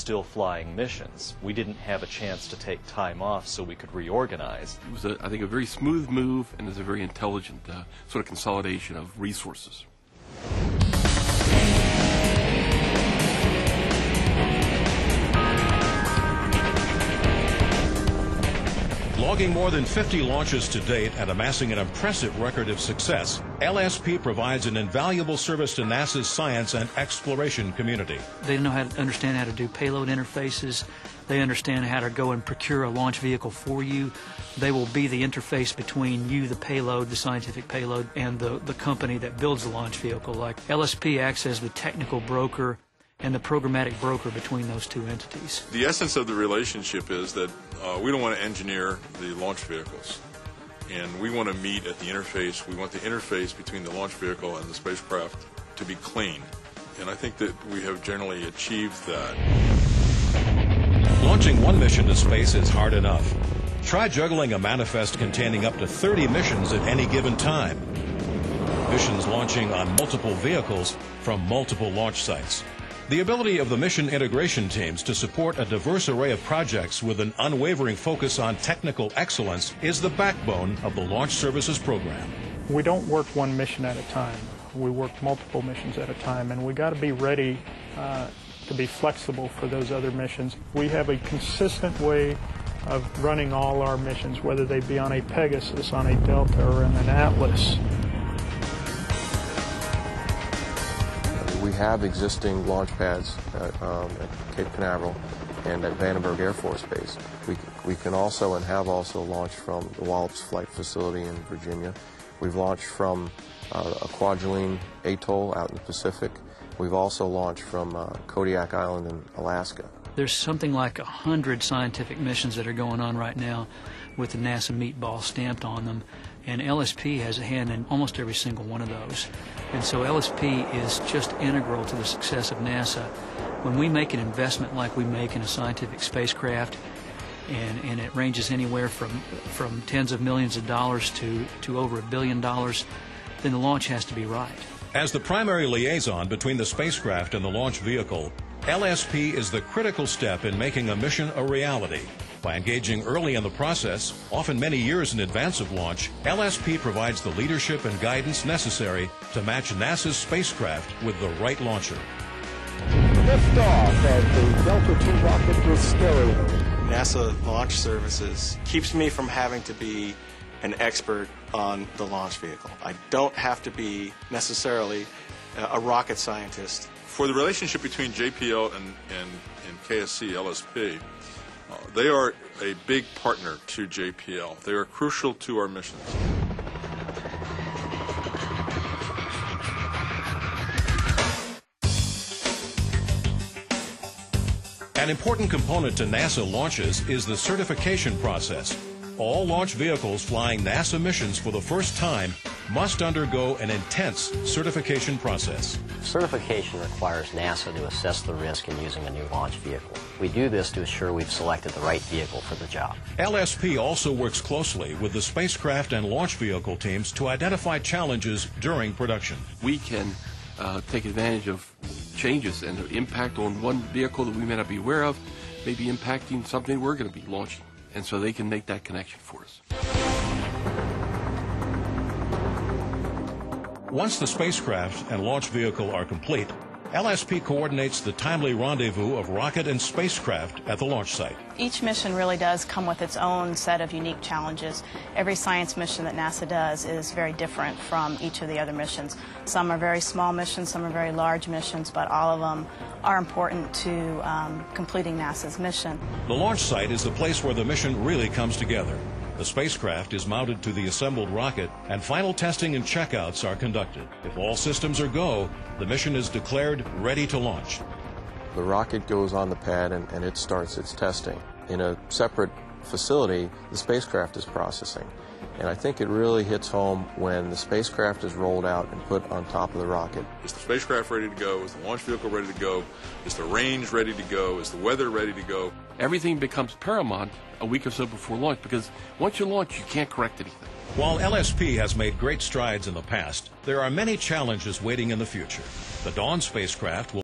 still flying missions. We didn't have a chance to take time off so we could reorganize. It was, I think, a very smooth move, and it's a very intelligent sort of consolidation of resources. Logging more than 50 launches to date and amassing an impressive record of success, LSP provides an invaluable service to NASA's science and exploration community. They understand how to do payload interfaces. They understand how to go and procure a launch vehicle for you. They will be the interface between you, the payload, the scientific payload, and the company that builds the launch vehicle. Like LSP acts as the technical broker and the programmatic broker between those two entities. The essence of the relationship is that we don't want to engineer the launch vehicles, and we want to meet at the interface. We want the interface between the launch vehicle and the spacecraft to be clean, and I think that we have generally achieved that. Launching one mission to space is hard enough. Try juggling a manifest containing up to 30 missions at any given time. Missions launching on multiple vehicles from multiple launch sites. The ability of the mission integration teams to support a diverse array of projects with an unwavering focus on technical excellence is the backbone of the Launch Services Program. We don't work one mission at a time. We work multiple missions at a time, and we got to be ready to be flexible for those other missions. We have a consistent way of running all our missions, whether they be on a Pegasus, on a Delta, or in an Atlas. We have existing launch pads at Cape Canaveral and at Vandenberg Air Force Base. We can also and have also launched from the Wallops Flight Facility in Virginia. We've launched from a Kwajalein Atoll out in the Pacific. We've also launched from Kodiak Island in Alaska. There's something like 100 scientific missions that are going on right now with the NASA meatball stamped on them, and LSP has a hand in almost every single one of those. And so LSP is just integral to the success of NASA. When we make an investment like we make in a scientific spacecraft, and it ranges anywhere from tens of millions of dollars to over $1 billion, then the launch has to be right. As the primary liaison between the spacecraft and the launch vehicle, LSP is the critical step in making a mission a reality. By engaging early in the process, often many years in advance of launch, LSP provides the leadership and guidance necessary to match NASA's spacecraft with the right launcher. Liftoff of the Delta II rocket with stereo. NASA Launch Services keeps me from having to be an expert on the launch vehicle. I don't have to be necessarily a rocket scientist. For the relationship between JPL and KSC LSP, they are a big partner to JPL. They are crucial to our missions. An important component to NASA launches is the certification process. All launch vehicles flying NASA missions for the first time must undergo an intense certification process. Certification requires NASA to assess the risk in using a new launch vehicle. We do this to assure we've selected the right vehicle for the job. LSP also works closely with the spacecraft and launch vehicle teams to identify challenges during production. We can take advantage of changes and the impact on one vehicle that we may not be aware of, may be impacting something we're going to be launching. And so they can make that connection for us. Once the spacecraft and launch vehicle are complete, LSP coordinates the timely rendezvous of rocket and spacecraft at the launch site. Each mission really does come with its own set of unique challenges. Every science mission that NASA does is very different from each of the other missions. Some are very small missions, some are very large missions, but all of them are important to completing NASA's mission. The launch site is the place where the mission really comes together. The spacecraft is mounted to the assembled rocket, and final testing and checkouts are conducted. If all systems are go, the mission is declared ready to launch. The rocket goes on the pad and it starts its testing. In a separate facility, the spacecraft is processing. And I think it really hits home when the spacecraft is rolled out and put on top of the rocket. Is the spacecraft ready to go? Is the launch vehicle ready to go? Is the range ready to go? Is the weather ready to go? Everything becomes paramount a week or so before launch, because once you launch, you can't correct anything. While LSP has made great strides in the past, there are many challenges waiting in the future. The Dawn spacecraft will